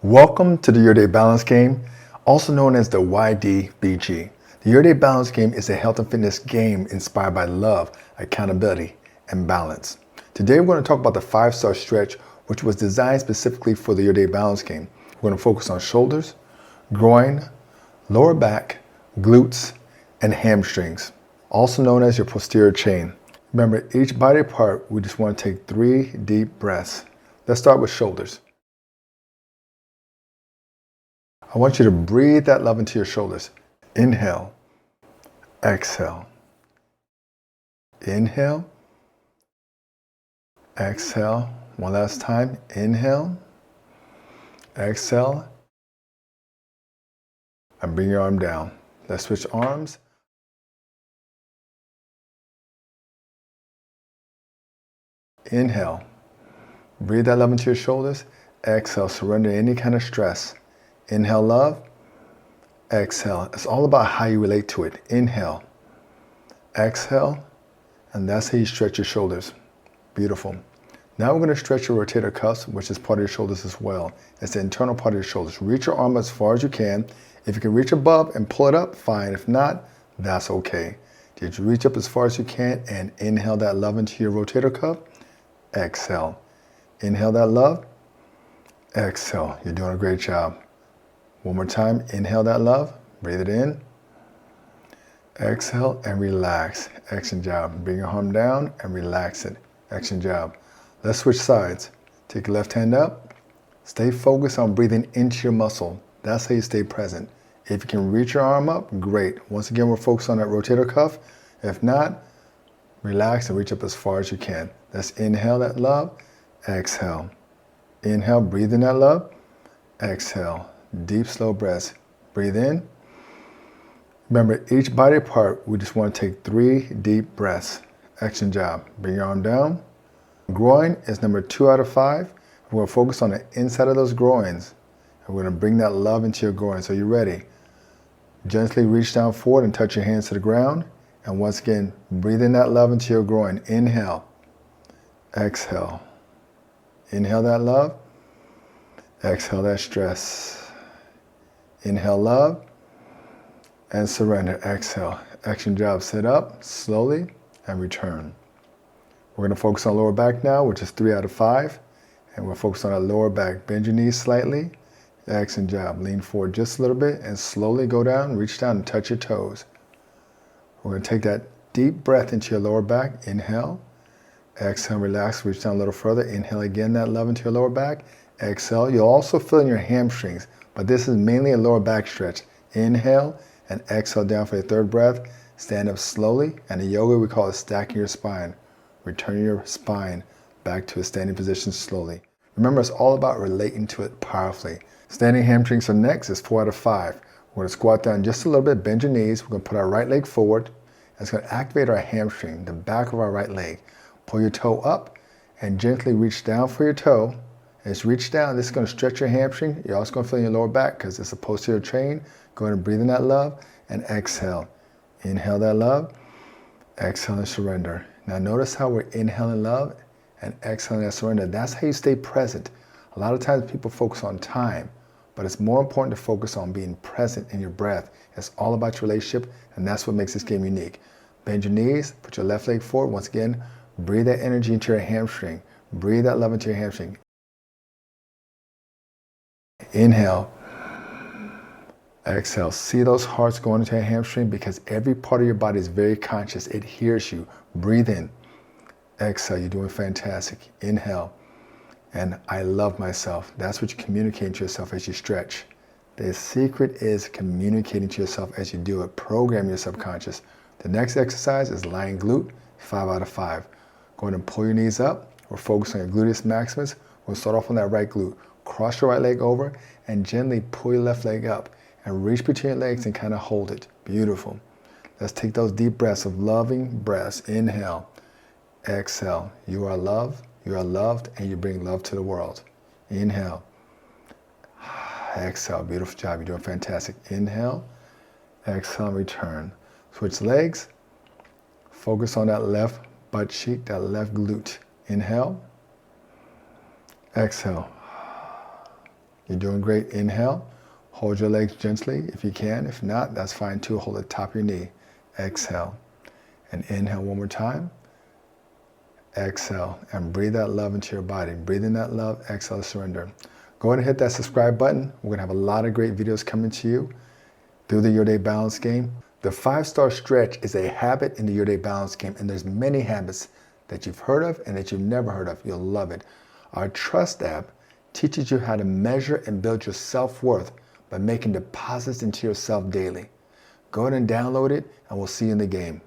Welcome to the Your Day Balance Game, also known as the YDBG. The Your Day Balance Game is a health and fitness game inspired by love, accountability, and balance. Today we're going to talk about the 5-star stretch, which was designed specifically for the Your Day Balance Game. We're going to focus on shoulders, groin, lower back, glutes, and hamstrings, also known as your posterior chain. Remember, each body part, we just want to take 3 deep breaths. Let's start with shoulders. I want you to breathe that love into your shoulders. Inhale, exhale. Inhale, exhale. One last time. Inhale, exhale, and bring your arm down. Let's switch arms. Inhale, breathe that love into your shoulders. Exhale, surrender any kind of stress. Inhale love, exhale. It's all about how you relate to it. Inhale, exhale, and that's how you stretch your shoulders. Beautiful. Now we're going to stretch your rotator cuffs, which is part of your shoulders as well. It's the internal part of your shoulders. Reach your arm as far as you can. If you can reach above and pull it up, fine. If not, that's okay. Just reach up as far as you can and inhale that love into your rotator cuff. Exhale. Inhale that love. Exhale. You're doing a great job. One more time, inhale that love, breathe it in, exhale and relax. Excellent job. Bring your arm down and relax it. Excellent job. Let's switch sides. Take your left hand up. Stay focused on breathing into your muscle. That's how you stay present. If you can reach your arm up, great. Once again, we're focused on that rotator cuff. If not, relax and reach up as far as you can. Let's inhale that love, exhale. Inhale, breathe in that love, exhale. Deep, slow breaths. Breathe in. Remember, each body part, we just want to take 3 deep breaths. Excellent job. Bring your arm down. Groin is number 2 out of 5. We're going to focus on the inside of those groins. And we're going to bring that love into your groin. So you're ready. Gently reach down forward and touch your hands to the ground. And once again, breathe in that love into your groin. Inhale. Exhale. Inhale that love. Exhale that stress. Inhale love and surrender. Exhale. Excellent job. Sit up slowly and return. We're going to focus on lower back now, which is 3 out of 5. And we'll focus on our lower back. Bend your knees slightly. Excellent job. Lean forward just a little bit and slowly go down. Reach down and touch your toes. We're going to take that deep breath into your lower back. Inhale. Exhale. Relax. Reach down a little further. Inhale again that love into your lower back. Exhale. You'll also feel in your hamstrings, but this is mainly a lower back stretch. Inhale and exhale down for your 3rd breath. Stand up slowly, and in yoga we call it stacking your spine. Returning your spine back to a standing position slowly. Remember, it's all about relating to it powerfully. Standing hamstrings are next. Is 4 out of 5. We're going to squat down just a little bit, bend your knees. We're going to put our right leg forward. And it's going to activate our hamstring, the back of our right leg. Pull your toe up and gently reach down for your toe. As you reach down, this is going to stretch your hamstring. You're also going to feel in your lower back because it's a posterior chain. Go ahead and breathe in that love and exhale. Inhale that love, exhale and surrender. Now notice how we're inhaling love and exhaling that surrender. That's how you stay present. A lot of times people focus on time, but it's more important to focus on being present in your breath. It's all about your relationship, and that's what makes this game unique. Bend your knees, put your left leg forward. Once again, breathe that energy into your hamstring. Breathe that love into your hamstring. Inhale, exhale. See those hearts going into your hamstring because every part of your body is very conscious. It hears you. Breathe in. Exhale. You're doing fantastic. Inhale. And I love myself. That's what you communicate to yourself as you stretch. The secret is communicating to yourself as you do it. Program your subconscious. The next exercise is lying glute, 5 out of 5. Go ahead and pull your knees up. We're focused on your gluteus maximus. We'll start off on that right glute. Cross your right leg over and gently pull your left leg up and reach between your legs and kind of hold it. Beautiful. Let's take those deep breaths of loving breaths. Inhale, exhale. You are loved, and you bring love to the world. Inhale, exhale. Beautiful job. You're doing fantastic. Inhale, exhale, and return. Switch legs. Focus on that left butt cheek, that left glute. Inhale, exhale. You're doing great. Inhale. Hold your legs gently if you can. If not, that's fine too. Hold the top of your knee. Exhale. And inhale one more time. Exhale. And breathe that love into your body. Breathe in that love. Exhale, surrender. Go ahead and hit that subscribe button. We're going to have a lot of great videos coming to you through the Your Day Balance game. The 5-star stretch is a habit in the Your Day Balance game, and there's many habits that you've heard of and that you've never heard of. You'll love it. Our Trust app teaches you how to measure and build your self-worth by making deposits into yourself daily. Go ahead and download it, and we'll see you in the game.